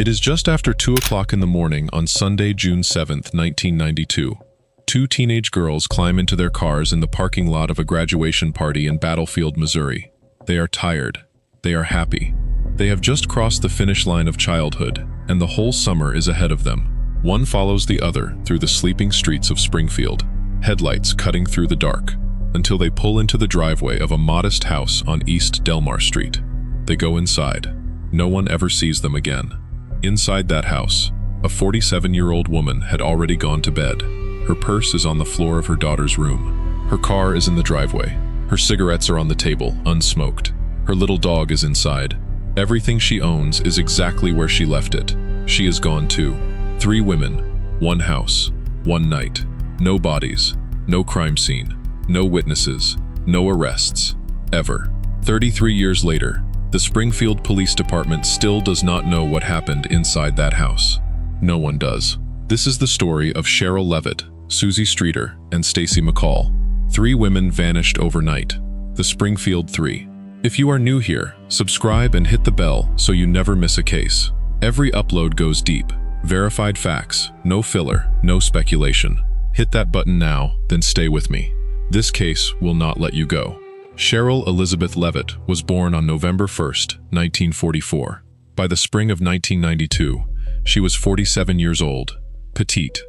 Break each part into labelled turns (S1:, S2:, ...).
S1: It is just after 2 o'clock in the morning on Sunday, June 7th, 1992. Two teenage girls climb into their cars in the parking lot of a graduation party in Battlefield, Missouri. They are tired. They are happy. They have just crossed the finish line of childhood, and the whole summer is ahead of them. One follows the other through the sleeping streets of Springfield, headlights cutting through the dark, until they pull into the driveway of a modest house on East Delmar Street. They go inside. No one ever sees them again. Inside that house, a 47-year-old woman had already gone to bed. Her purse is on the floor of her daughter's room. Her car is in the driveway. Her cigarettes are on the table, unsmoked. Her little dog is inside. Everything she owns is exactly where she left it. She is gone too. 3 women, 1 house, 1 night. No bodies, no crime scene, no witnesses, no arrests, ever. 33 years later, the Springfield Police Department still does not know what happened inside that house. No one does. This is the story of Sherrill Levitt, Suzie Streeter, and Stacy McCall. 3 women vanished overnight. The Springfield Three. If you are new here, subscribe and hit the bell so you never miss a case. Every upload goes deep. Verified facts, no filler, no speculation. Hit that button now, then stay with me. This case will not let you go. Sherrill Elizabeth Levitt was born on November 1st, 1944. By the spring of 1992, she was 47 years old, petite,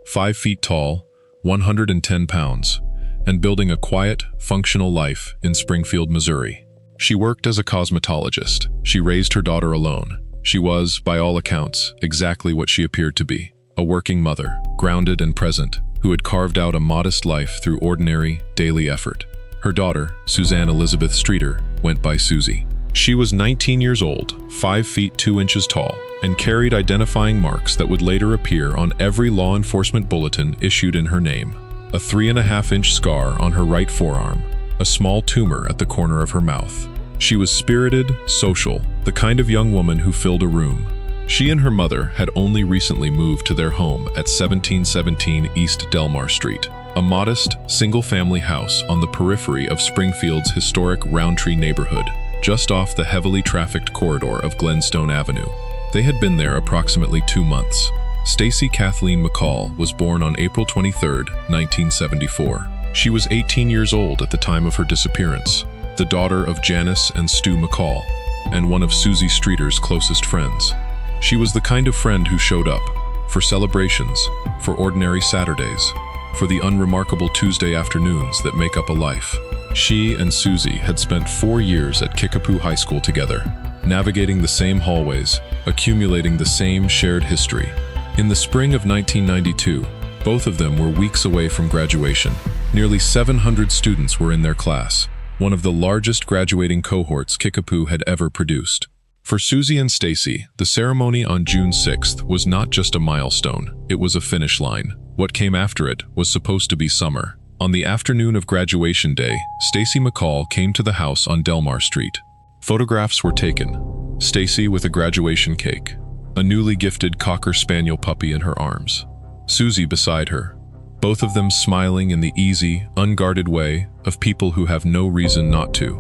S1: 5 feet tall, 110 pounds, and building a quiet, functional life in Springfield, Missouri. She worked as a cosmetologist. She raised her daughter alone. She was, by all accounts, exactly what she appeared to be, a working mother, grounded and present, who had carved out a modest life through ordinary, daily effort. Her daughter, Suzie Elizabeth Streeter, went by Suzie. She was 19 years old, 5 feet 2 inches tall, and carried identifying marks that would later appear on every law enforcement bulletin issued in her name. A 3.5-inch scar on her right forearm, a small tumor at the corner of her mouth. She was spirited, social, the kind of young woman who filled a room. She and her mother had only recently moved to their home at 1717 East Delmar Street, a modest, single-family house on the periphery of Springfield's historic Roundtree neighborhood, just off the heavily trafficked corridor of Glenstone Avenue. They had been there approximately 2 months. Stacy Kathleen McCall was born on April 23, 1974. She was 18 years old at the time of her disappearance, the daughter of Janice and Stu McCall, and one of Suzie Streeter's closest friends. She was the kind of friend who showed up for celebrations, for ordinary Saturdays, for the unremarkable Tuesday afternoons that make up a life. She and Suzie had spent 4 years at Kickapoo High School together, navigating the same hallways, accumulating the same shared history. In the spring of 1992, both of them were weeks away from graduation. Nearly 700 students were in their class, one of the largest graduating cohorts Kickapoo had ever produced. For Suzie and Stacy, the ceremony on June 6th was not just a milestone, it was a finish line. What came after it was supposed to be summer. On the afternoon of graduation day, Stacy McCall came to the house on Delmar Street. Photographs were taken. Stacy with a graduation cake, a newly gifted Cocker Spaniel puppy in her arms. Suzie beside her, both of them smiling in the easy, unguarded way of people who have no reason not to.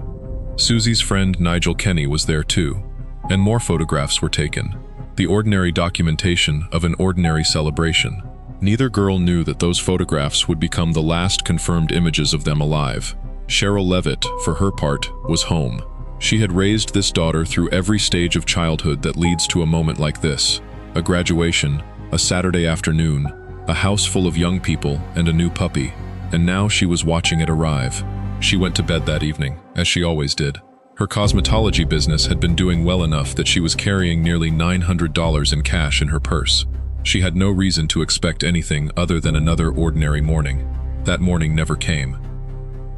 S1: Suzie's friend Nigel Kenny was there too, and more photographs were taken, the ordinary documentation of an ordinary celebration. Neither girl knew that those photographs would become the last confirmed images of them alive. Sherrill Levitt, for her part, was home. She had raised this daughter through every stage of childhood that leads to a moment like this: a graduation, a Saturday afternoon, a house full of young people, and a new puppy. And now she was watching it arrive. She went to bed that evening, as she always did. Her cosmetology business had been doing well enough that she was carrying nearly $900 in cash in her purse. She had no reason to expect anything other than another ordinary morning. That morning never came.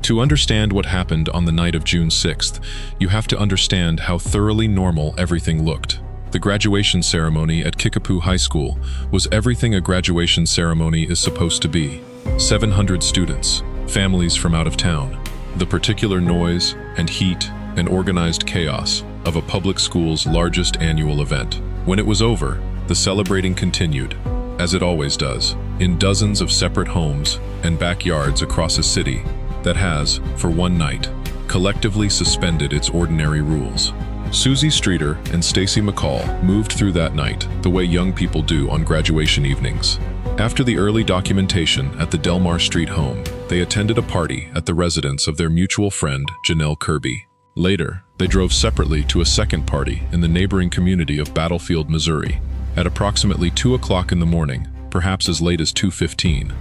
S1: To understand what happened on the night of June 6th, you have to understand how thoroughly normal everything looked. The graduation ceremony at Kickapoo High School was everything a graduation ceremony is supposed to be. 700 students, families from out of town, the particular noise and heat and organized chaos of a public school's largest annual event. When it was over, the celebrating continued, as it always does, in dozens of separate homes and backyards across a city that has, for one night, collectively suspended its ordinary rules. Suzie Streeter and Stacy McCall moved through that night the way young people do on graduation evenings. After the early documentation at the Delmar Street home, they attended a party at the residence of their mutual friend, Janelle Kirby. Later, they drove separately to a second party in the neighboring community of Battlefield, Missouri. At approximately 2 o'clock in the morning, perhaps as late as 2:15,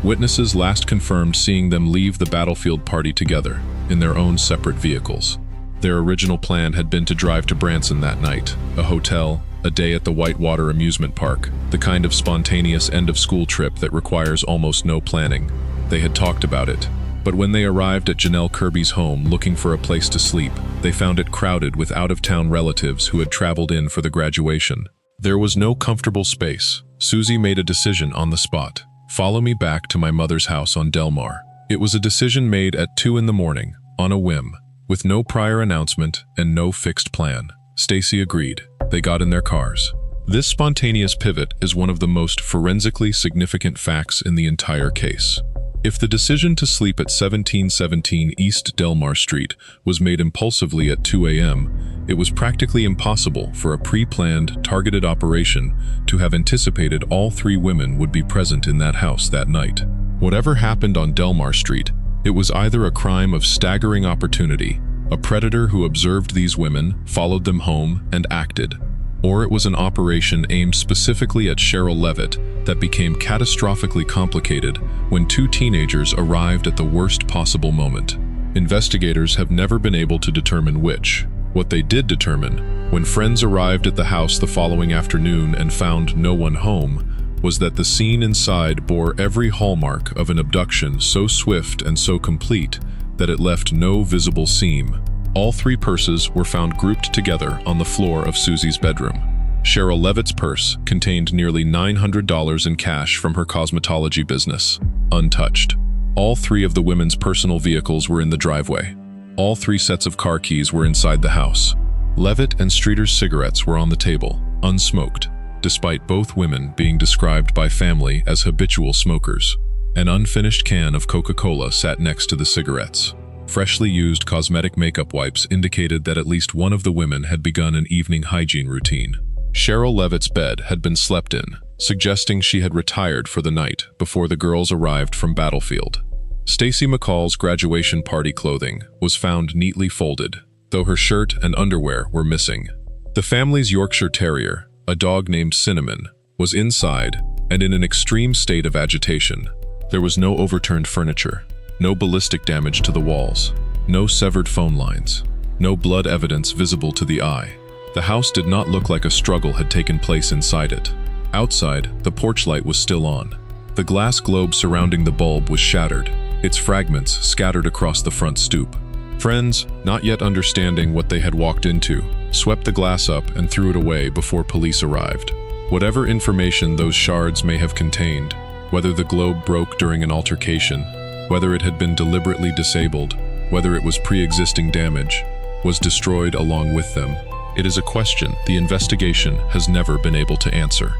S1: witnesses last confirmed seeing them leave the Battlefield party together in their own separate vehicles. Their original plan had been to drive to Branson that night, a hotel, a day at the Whitewater amusement park, the kind of spontaneous end-of-school trip that requires almost no planning. They had talked about it, but when they arrived at Janelle Kirby's home looking for a place to sleep, they found it crowded with out-of-town relatives who had traveled in for the graduation. There was no comfortable space. Suzie made a decision on the spot. Follow me back to my mother's house on Delmar. It was a decision made at 2 in the morning, on a whim, with no prior announcement and no fixed plan. Stacy agreed. They got in their cars. This spontaneous pivot is one of the most forensically significant facts in the entire case. If the decision to sleep at 1717 East Delmar Street was made impulsively at 2 a.m., it was practically impossible for a pre-planned, targeted operation to have anticipated all 3 women would be present in that house that night. Whatever happened on Delmar Street, it was either a crime of staggering opportunity, a predator who observed these women, followed them home, and acted, or it was an operation aimed specifically at Sherrill Levitt that became catastrophically complicated when 2 teenagers arrived at the worst possible moment. Investigators have never been able to determine which. What they did determine, when friends arrived at the house the following afternoon and found no one home, was that the scene inside bore every hallmark of an abduction so swift and so complete that it left no visible seam. All 3 purses were found grouped together on the floor of Suzie's bedroom. Sherrill Levitt's purse contained nearly $900 in cash from her cosmetology business, untouched. All 3 of the women's personal vehicles were in the driveway. All 3 sets of car keys were inside the house. Levitt and Streeter's cigarettes were on the table, unsmoked, despite both women being described by family as habitual smokers. An unfinished can of Coca-Cola sat next to the cigarettes. Freshly used cosmetic makeup wipes indicated that at least one of the women had begun an evening hygiene routine. Sherrill Levitt's bed had been slept in, suggesting she had retired for the night before the girls arrived from Battlefield. Stacy McCall's graduation party clothing was found neatly folded, though her shirt and underwear were missing. The family's Yorkshire Terrier, a dog named Cinnamon, was inside and in an extreme state of agitation. There was no overturned furniture, no ballistic damage to the walls, no severed phone lines, no blood evidence visible to the eye. The house did not look like a struggle had taken place inside it. Outside, the porch light was still on. The glass globe surrounding the bulb was shattered, its fragments scattered across the front stoop. Friends, not yet understanding what they had walked into, swept the glass up and threw it away before police arrived. Whatever information those shards may have contained, whether the globe broke during an altercation, whether it had been deliberately disabled, whether it was pre-existing damage, was destroyed along with them. It is a question the investigation has never been able to answer.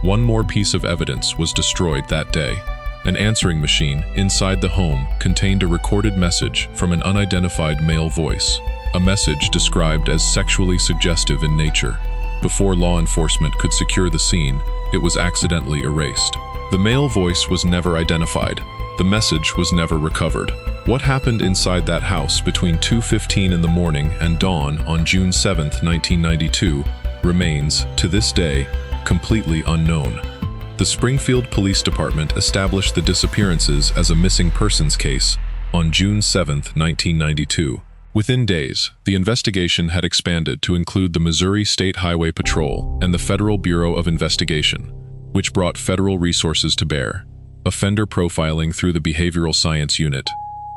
S1: One more piece of evidence was destroyed that day. An answering machine inside the home contained a recorded message from an unidentified male voice, a message described as sexually suggestive in nature. Before law enforcement could secure the scene, it was accidentally erased. The male voice was never identified. The message was never recovered. What happened inside that house between 2:15 in the morning and dawn on June 7, 1992, remains, to this day, completely unknown. The Springfield Police Department established the disappearances as a missing persons case on June 7, 1992. Within days, the investigation had expanded to include the Missouri State Highway Patrol and the Federal Bureau of Investigation, which brought federal resources to bear. Offender profiling through the Behavioral Science Unit,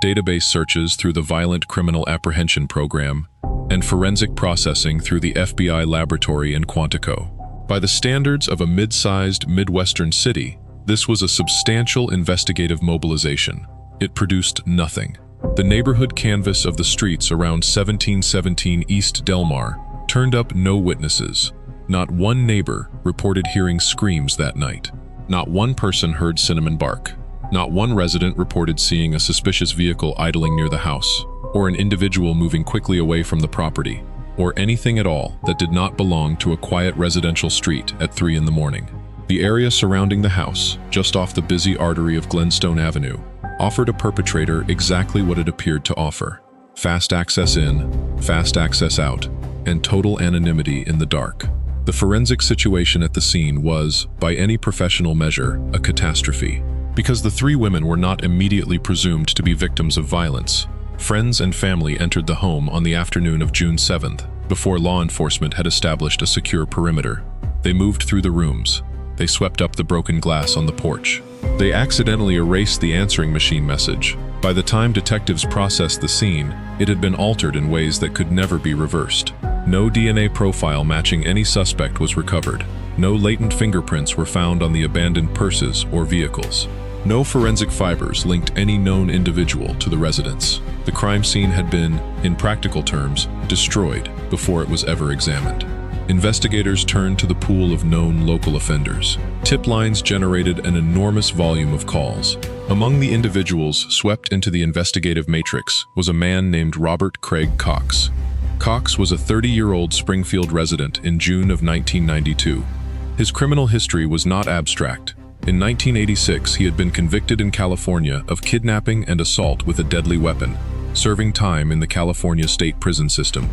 S1: database searches through the Violent Criminal Apprehension Program, and forensic processing through the FBI laboratory in Quantico. By the standards of a mid-sized Midwestern city, this was a substantial investigative mobilization. It produced nothing. The neighborhood canvass of the streets around 1717 East Delmar turned up no witnesses. Not one neighbor reported hearing screams that night. Not one person heard Cinnamon bark. Not one resident reported seeing a suspicious vehicle idling near the house, or an individual moving quickly away from the property. or anything at all that did not belong to a quiet residential street at 3 in the morning. The area surrounding the house, just off the busy artery of Glenstone Avenue, offered a perpetrator exactly what it appeared to offer: fast access in, fast access out, and total anonymity in the dark. The forensic situation at the scene was, by any professional measure, a catastrophe. Because the 3 women were not immediately presumed to be victims of violence, friends and family entered the home on the afternoon of June 7th, before law enforcement had established a secure perimeter. They moved through the rooms. They swept up the broken glass on the porch. They accidentally erased the answering machine message. By the time detectives processed the scene, it had been altered in ways that could never be reversed. No DNA profile matching any suspect was recovered. No latent fingerprints were found on the abandoned purses or vehicles. No forensic fibers linked any known individual to the residence. The crime scene had been, in practical terms, destroyed before it was ever examined. Investigators turned to the pool of known local offenders. Tip lines generated an enormous volume of calls. Among the individuals swept into the investigative matrix was a man named Robert Craig Cox. Cox was a 30-year-old Springfield resident in June of 1992. His criminal history was not abstract. In 1986, he had been convicted in California of kidnapping and assault with a deadly weapon, serving time in the California state prison system.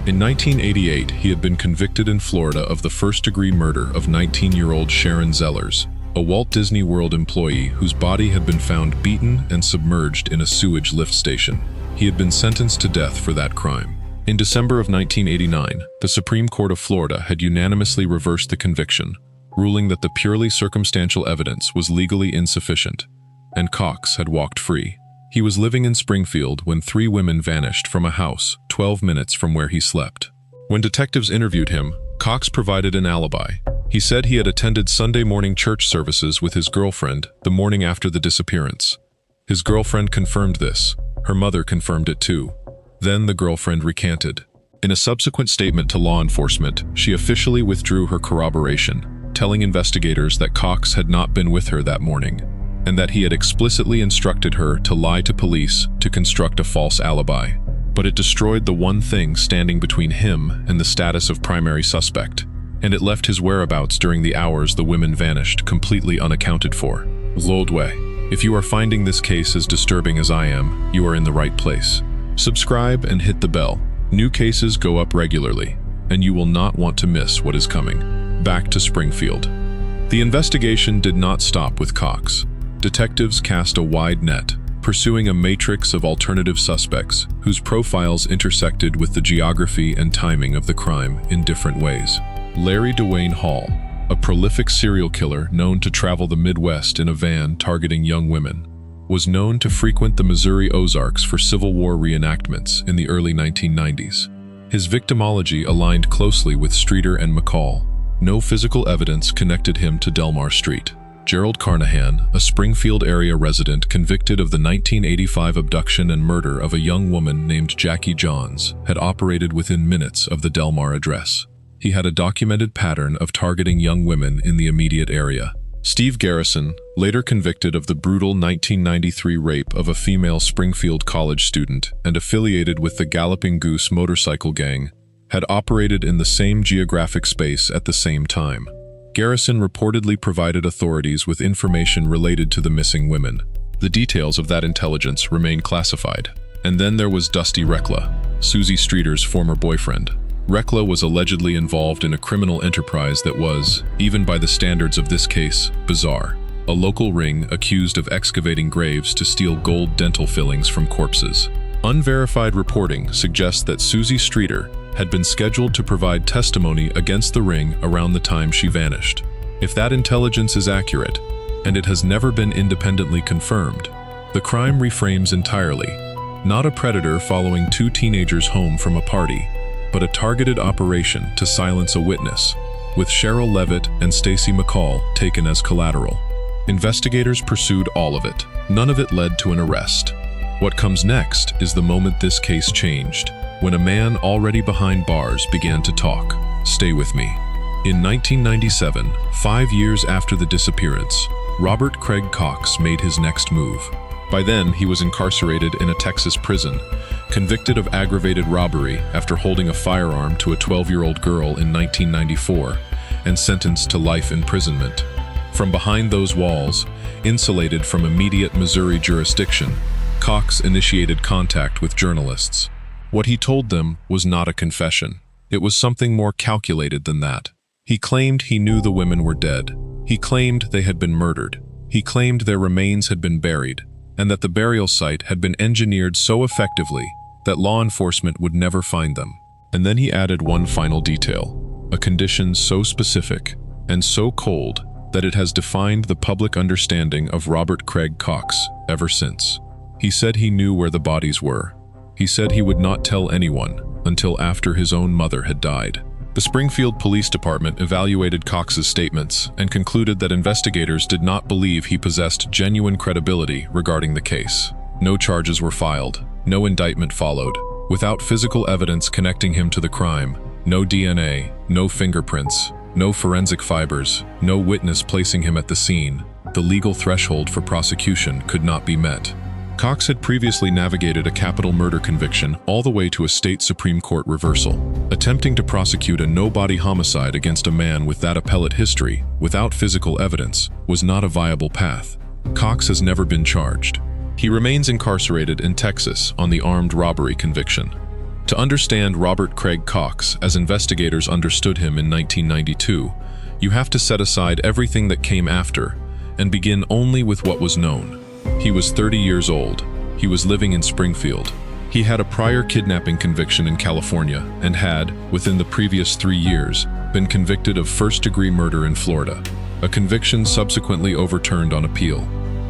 S1: In 1988, he had been convicted in Florida of the first-degree murder of 19-year-old Sharon Zellers, a Walt Disney World employee whose body had been found beaten and submerged in a sewage lift station. He had been sentenced to death for that crime. In December of 1989, the Supreme Court of Florida had unanimously reversed the conviction, ruling that the purely circumstantial evidence was legally insufficient, and Cox had walked free. He was living in Springfield when 3 women vanished from a house 12 minutes from where he slept. When detectives interviewed him, Cox provided an alibi. He said he had attended Sunday morning church services with his girlfriend the morning after the disappearance. His girlfriend confirmed this. Her mother confirmed it too. Then the girlfriend recanted. In a subsequent statement to law enforcement, she officially withdrew her corroboration, telling investigators that Cox had not been with her that morning, and that he had explicitly instructed her to lie to police to construct a false alibi. But it destroyed the one thing standing between him and the status of primary suspect, and it left his whereabouts during the hours the women vanished completely unaccounted for. Lodway, if you are finding this case as disturbing as I am, you are in the right place. Subscribe and hit the bell. New cases go up regularly, and you will not want to miss what is coming. Back to Springfield. The investigation did not stop with Cox. Detectives cast a wide net, pursuing a matrix of alternative suspects whose profiles intersected with the geography and timing of the crime in different ways. Larry Dwayne Hall, a prolific serial killer known to travel the Midwest in a van targeting young women, was known to frequent the Missouri Ozarks for Civil War reenactments in the early 1990s. His victimology aligned closely with Streeter and McCall. No physical evidence connected him to Delmar Street. Gerald Carnahan, a Springfield area resident convicted of the 1985 abduction and murder of a young woman named Jackie Johns, had operated within minutes of the Delmar address. He had a documented pattern of targeting young women in the immediate area. Steve Garrison, later convicted of the brutal 1993 rape of a female Springfield college student and affiliated with the Galloping Goose motorcycle gang, had operated in the same geographic space at the same time. Garrison reportedly provided authorities with information related to the missing women. The details of that intelligence remain classified. And then there was Dusty Rekla, Suzie Streeter's former boyfriend. Rekla was allegedly involved in a criminal enterprise that was, even by the standards of this case, bizarre. A local ring accused of excavating graves to steal gold dental fillings from corpses. Unverified reporting suggests that Suzie Streeter had been scheduled to provide testimony against the ring around the time she vanished. If that intelligence is accurate, and it has never been independently confirmed, the crime reframes entirely. Not a predator following 2 teenagers home from a party, but a targeted operation to silence a witness, with Sherrill Levitt and Stacy McCall taken as collateral. Investigators pursued all of it. None of it led to an arrest. What comes next is the moment this case changed, when a man already behind bars began to talk. Stay with me. In 1997, 5 years after the disappearance, Robert Craig Cox made his next move. By then, he was incarcerated in a Texas prison, convicted of aggravated robbery after holding a firearm to a 12-year-old girl in 1994, and sentenced to life imprisonment. From behind those walls, insulated from immediate Missouri jurisdiction, Cox initiated contact with journalists. What he told them was not a confession. It was something more calculated than that. He claimed he knew the women were dead. He claimed they had been murdered. He claimed their remains had been buried, and that the burial site had been engineered so effectively that law enforcement would never find them. And then he added one final detail, a condition so specific and so cold that it has defined the public understanding of Robert Craig Cox ever since. He said he knew where the bodies were. He said he would not tell anyone until after his own mother had died. The Springfield Police Department evaluated Cox's statements and concluded that investigators did not believe he possessed genuine credibility regarding the case. No charges were filed. No indictment followed. Without physical evidence connecting him to the crime, no DNA, no fingerprints, no forensic fibers, no witness placing him at the scene, the legal threshold for prosecution could not be met. Cox had previously navigated a capital murder conviction all the way to a state Supreme Court reversal. Attempting to prosecute a no-body homicide against a man with that appellate history, without physical evidence, was not a viable path. Cox has never been charged. He remains incarcerated in Texas on the armed robbery conviction. To understand Robert Craig Cox as investigators understood him in 1992, you have to set aside everything that came after and begin only with what was known. He was 30 years old. He was living in Springfield. He had a prior kidnapping conviction in California and had, within the previous 3 years, been convicted of first-degree murder in Florida, a conviction subsequently overturned on appeal.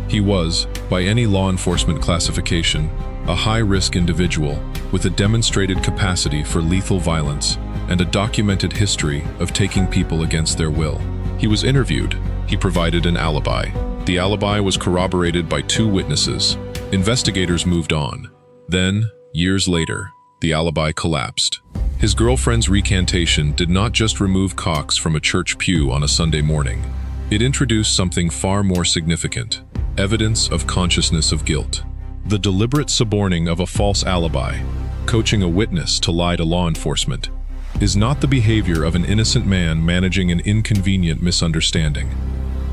S1: He was, by any law enforcement classification, a high-risk individual with a demonstrated capacity for lethal violence and a documented history of taking people against their will. He was interviewed. He provided an alibi. The alibi was corroborated by 2 witnesses. Investigators moved on. Then, years later, the alibi collapsed. His girlfriend's recantation did not just remove Cox from a church pew on a Sunday morning. It introduced something far more significant: evidence of consciousness of guilt. The deliberate suborning of a false alibi, coaching a witness to lie to law enforcement, is not the behavior of an innocent man managing an inconvenient misunderstanding.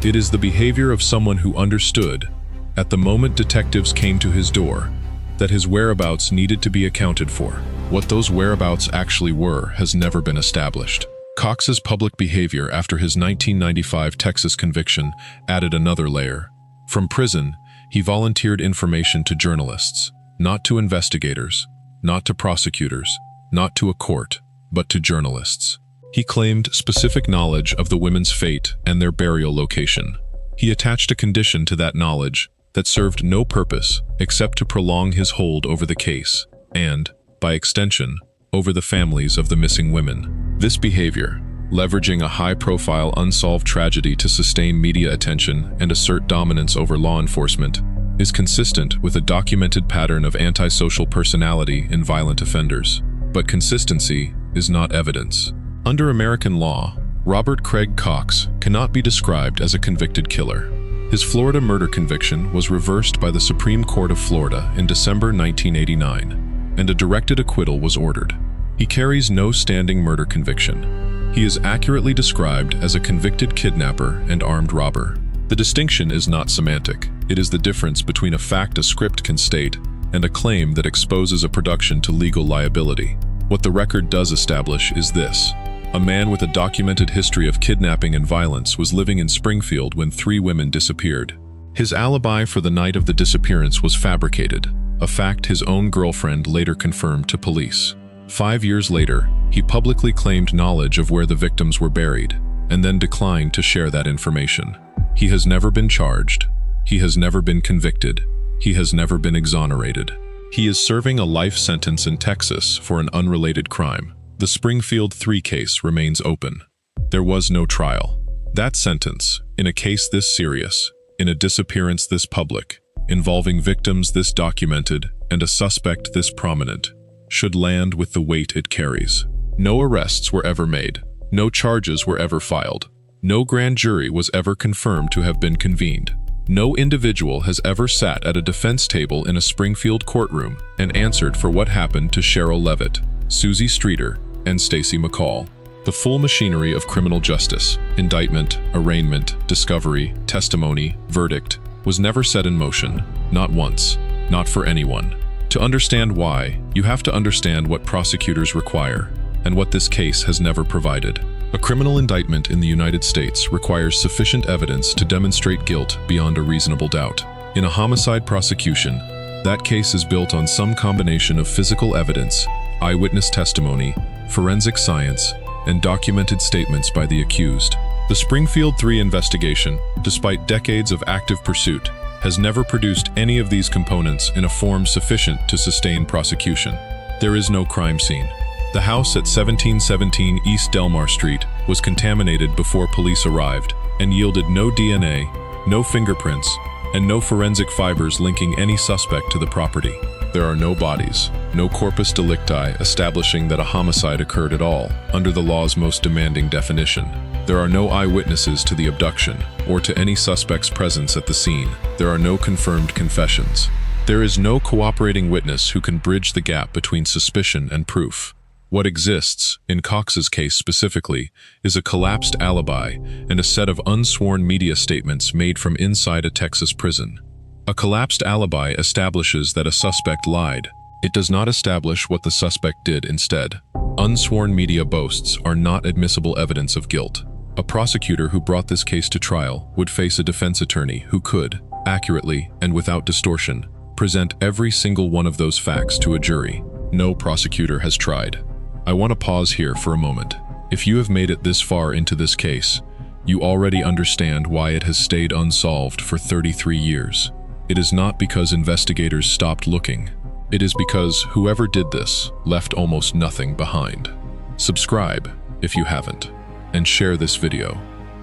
S1: It is the behavior of someone who understood, at the moment detectives came to his door, that his whereabouts needed to be accounted for. What those whereabouts actually were has never been established. Cox's public behavior after his 1995 Texas conviction added another layer. From prison, he volunteered information to journalists, not to investigators, not to prosecutors, not to a court, but to journalists. He claimed specific knowledge of the women's fate and their burial location. He attached a condition to that knowledge that served no purpose except to prolong his hold over the case and, by extension, over the families of the missing women. This behavior, leveraging a high-profile unsolved tragedy to sustain media attention and assert dominance over law enforcement, is consistent with a documented pattern of antisocial personality in violent offenders. But consistency is not evidence. Under American law, Robert Craig Cox cannot be described as a convicted killer. His Florida murder conviction was reversed by the Supreme Court of Florida in December 1989, and a directed acquittal was ordered. He carries no standing murder conviction. He is accurately described as a convicted kidnapper and armed robber. The distinction is not semantic. It is the difference between a fact a script can state and a claim that exposes a production to legal liability. What the record does establish is this: a man with a documented history of kidnapping and violence was living in Springfield when 3 women disappeared. His alibi for the night of the disappearance was fabricated, a fact his own girlfriend later confirmed to police. 5 years later, he publicly claimed knowledge of where the victims were buried, and then declined to share that information. He has never been charged. He has never been convicted. He has never been exonerated. He is serving a life sentence in Texas for an unrelated crime. The Springfield Three case remains open. There was no trial. That sentence, in a case this serious, in a disappearance this public, involving victims this documented and a suspect this prominent, should land with the weight it carries. No arrests were ever made. No charges were ever filed. No grand jury was ever confirmed to have been convened. No individual has ever sat at a defense table in a Springfield courtroom and answered for what happened to Sherrill Levitt, Suzie Streeter, and Stacy McCall. The full machinery of criminal justice, indictment, arraignment, discovery, testimony, verdict, was never set in motion, not once, not for anyone. To understand why, you have to understand what prosecutors require, and what this case has never provided. A criminal indictment in the United States requires sufficient evidence to demonstrate guilt beyond a reasonable doubt. In a homicide prosecution, that case is built on some combination of physical evidence, eyewitness testimony, forensic science, and documented statements by the accused. The Springfield Three investigation, despite decades of active pursuit, has never produced any of these components in a form sufficient to sustain prosecution. There is no crime scene. The house at 1717 East Delmar Street was contaminated before police arrived and yielded no DNA, no fingerprints, and no forensic fibers linking any suspect to the property. There are no bodies, no corpus delicti establishing that a homicide occurred at all, under the law's most demanding definition. There are no eyewitnesses to the abduction, or to any suspect's presence at the scene. There are no confirmed confessions. There is no cooperating witness who can bridge the gap between suspicion and proof. What exists, in Cox's case specifically, is a collapsed alibi and a set of unsworn media statements made from inside a Texas prison. A collapsed alibi establishes that a suspect lied. It does not establish what the suspect did instead. Unsworn media boasts are not admissible evidence of guilt. A prosecutor who brought this case to trial would face a defense attorney who could, accurately and without distortion, present every single one of those facts to a jury. No prosecutor has tried. I want to pause here for a moment. If you have made it this far into this case, you already understand why it has stayed unsolved for 33 years. It is not because investigators stopped looking. It is because whoever did this left almost nothing behind. Subscribe if you haven't, and share this video.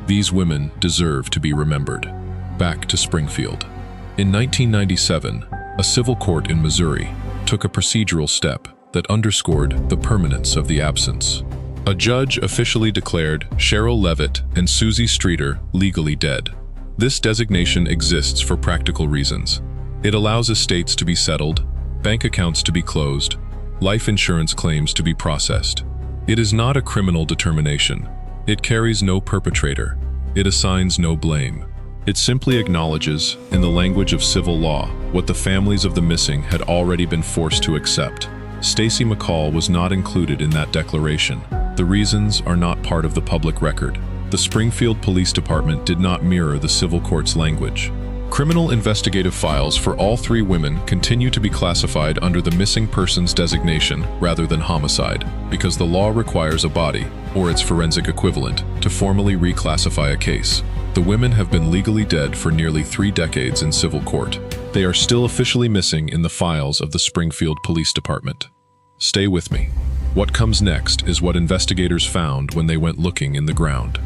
S1: These women deserve to be remembered. Back to Springfield. In 1997, a civil court in Missouri took a procedural step that underscored the permanence of the absence. A judge officially declared Sherrill Levitt and Suzie Streeter legally dead. This designation exists for practical reasons. It allows estates to be settled, bank accounts to be closed, life insurance claims to be processed. It is not a criminal determination. It carries no perpetrator. It assigns no blame. It simply acknowledges, in the language of civil law, what the families of the missing had already been forced to accept. Stacy McCall was not included in that declaration. The reasons are not part of the public record. The Springfield Police Department did not mirror the civil court's language. Criminal investigative files for all three women continue to be classified under the missing persons designation rather than homicide, because the law requires a body, or its forensic equivalent, to formally reclassify a case. The women have been legally dead for nearly 3 decades in civil court. They are still officially missing in the files of the Springfield Police Department. Stay with me. What comes next is what investigators found when they went looking in the ground.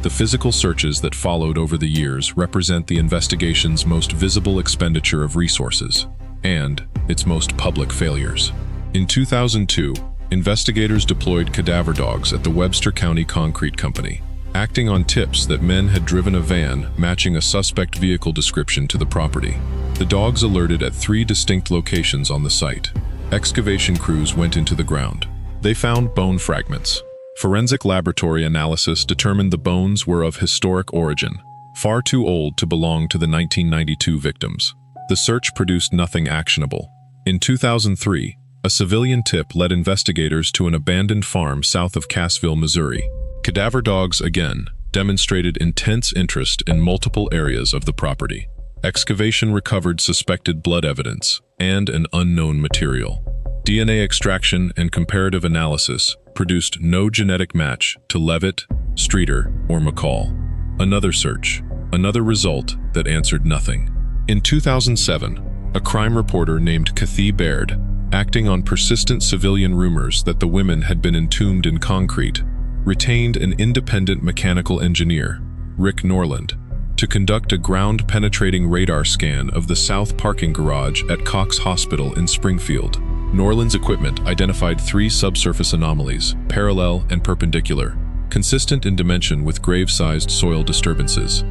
S1: The physical searches that followed over the years represent the investigation's most visible expenditure of resources, and its most public failures. In 2002, investigators deployed cadaver dogs at the Webster County Concrete Company, acting on tips that men had driven a van matching a suspect vehicle description to the property. The dogs alerted at 3 distinct locations on the site. Excavation crews went into the ground. They found bone fragments. Forensic laboratory analysis determined the bones were of historic origin, far too old to belong to the 1992 victims. The search produced nothing actionable. In 2003, a civilian tip led investigators to an abandoned farm south of Cassville, Missouri. Cadaver dogs again demonstrated intense interest in multiple areas of the property. Excavation recovered suspected blood evidence and an unknown material. DNA extraction and comparative analysis produced no genetic match to Levitt, Streeter, or McCall. Another search, another result that answered nothing. In 2007, a crime reporter named Kathy Baird, acting on persistent civilian rumors that the women had been entombed in concrete, retained an independent mechanical engineer, Rick Norland, to conduct a ground-penetrating radar scan of the south parking garage at Cox Hospital in Springfield. Norland's equipment identified 3 subsurface anomalies, parallel and perpendicular, consistent in dimension with grave-sized soil disturbances.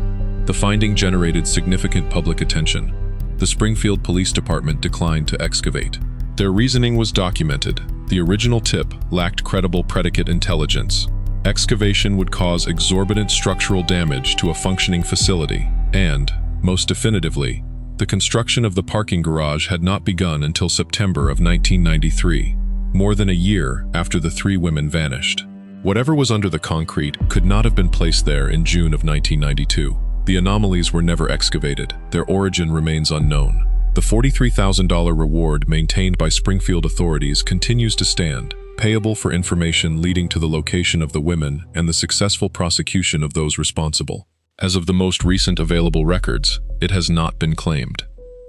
S1: The finding generated significant public attention. The Springfield Police Department declined to excavate. Their reasoning was documented. The original tip lacked credible predicate intelligence. Excavation would cause exorbitant structural damage to a functioning facility, and, most definitively, the construction of the parking garage had not begun until September of 1993, more than a year after the three women vanished. Whatever was under the concrete could not have been placed there in June of 1992. The anomalies were never excavated. Their origin remains unknown. The $43,000 reward maintained by Springfield authorities continues to stand, payable for information leading to the location of the women and the successful prosecution of those responsible. As of the most recent available records, it has not been claimed.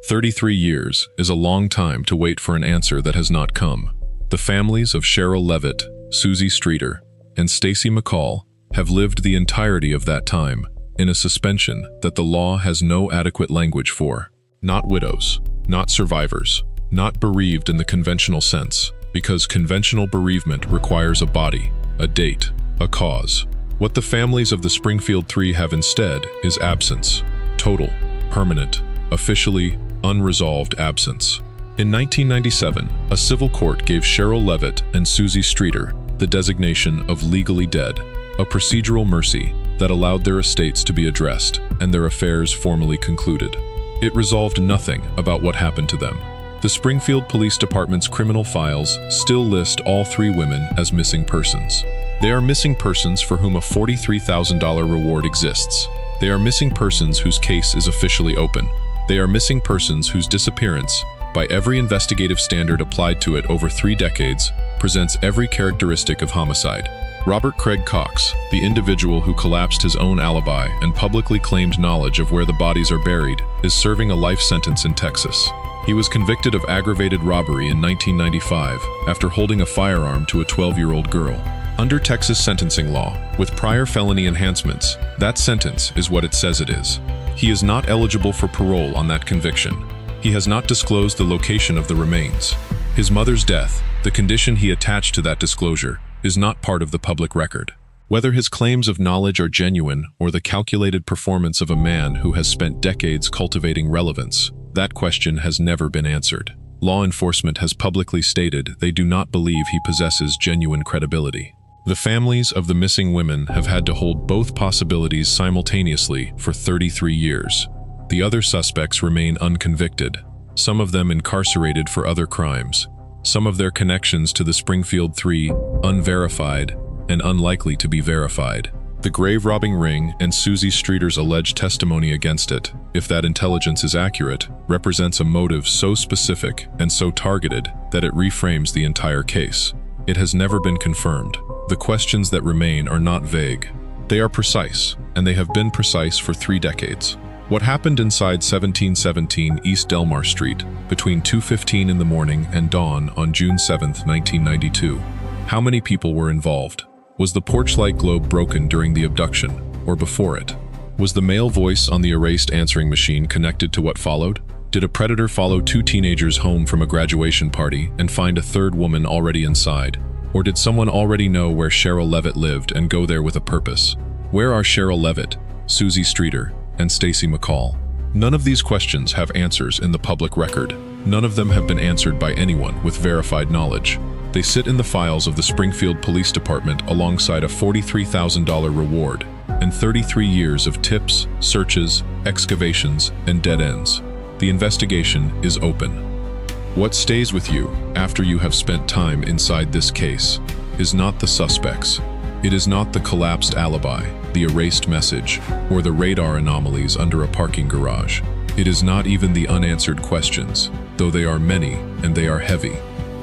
S1: 33 years is a long time to wait for an answer that has not come. The families of Sherrill Levitt, Suzie Streeter, and Stacy McCall have lived the entirety of that time in a suspension that the law has no adequate language for. Not widows, not survivors, not bereaved in the conventional sense, because conventional bereavement requires a body, a date, a cause. What the families of the Springfield Three have instead is absence. Total, permanent, officially unresolved absence. In 1997, a civil court gave Sherrill Levitt and Suzie Streeter the designation of legally dead, a procedural mercy that allowed their estates to be addressed and their affairs formally concluded. It resolved nothing about what happened to them. The Springfield Police Department's criminal files still list all three women as missing persons. They are missing persons for whom a $43,000 reward exists. They are missing persons whose case is officially open. They are missing persons whose disappearance, by every investigative standard applied to it over 3 decades, presents every characteristic of homicide. Robert Craig Cox, the individual who collapsed his own alibi and publicly claimed knowledge of where the bodies are buried, is serving a life sentence in Texas. He was convicted of aggravated robbery in 1995 after holding a firearm to a 12-year-old girl. Under Texas sentencing law, with prior felony enhancements, that sentence is what it says it is. He is not eligible for parole on that conviction. He has not disclosed the location of the remains. His mother's death, the condition he attached to that disclosure, is not part of the public record. Whether his claims of knowledge are genuine or the calculated performance of a man who has spent decades cultivating relevance, that question has never been answered. Law enforcement has publicly stated they do not believe he possesses genuine credibility. The families of the missing women have had to hold both possibilities simultaneously for 33 years. The other suspects remain unconvicted, some of them incarcerated for other crimes. Some of their connections to the Springfield Three unverified and unlikely to be verified. The grave-robbing ring and Suzie Streeter's alleged testimony against it, if that intelligence is accurate, represents a motive so specific and so targeted that it reframes the entire case. It has never been confirmed. The questions that remain are not vague. They are precise, and they have been precise for 3 decades. What happened inside 1717 East Delmar Street between 2:15 in the morning and dawn on June 7, 1992? How many people were involved? Was the porch light globe broken during the abduction, or before it? Was the male voice on the erased answering machine connected to what followed? Did a predator follow 2 teenagers home from a graduation party and find a 3rd woman already inside? Or did someone already know where Sherrill Levitt lived and go there with a purpose? Where are Sherrill Levitt, Suzie Streeter, and Stacy McCall? None of these questions have answers in the public record. None of them have been answered by anyone with verified knowledge. They sit in the files of the Springfield Police Department alongside a $43,000 reward and 33 years of tips, searches, excavations, and dead ends. The investigation is open. What stays with you after you have spent time inside this case is not the suspects. It is not the collapsed alibi, the erased message, or the radar anomalies under a parking garage. It is not even the unanswered questions, though they are many and they are heavy.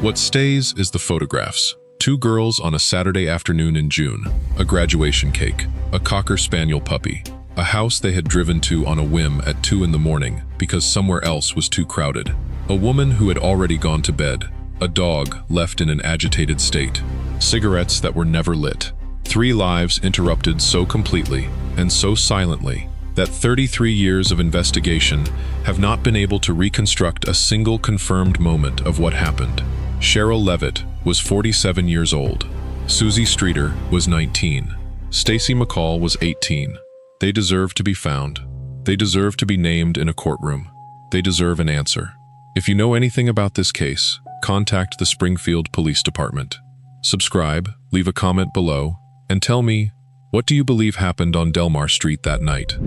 S1: What stays is the photographs. 2 girls on a Saturday afternoon in June, a graduation cake, a Cocker Spaniel puppy, a house they had driven to on a whim at 2 in the morning because somewhere else was too crowded, a woman who had already gone to bed, a dog left in an agitated state, cigarettes that were never lit. 3 lives interrupted so completely and so silently that 33 years of investigation have not been able to reconstruct a single confirmed moment of what happened. Sherrill Levitt was 47 years old. Suzie Streeter was 19. Stacy McCall was 18. They deserve to be found. They deserve to be named in a courtroom. They deserve an answer. If you know anything about this case, contact the Springfield Police Department. Subscribe, leave a comment below, and tell me, what do you believe happened on Delmar Street that night?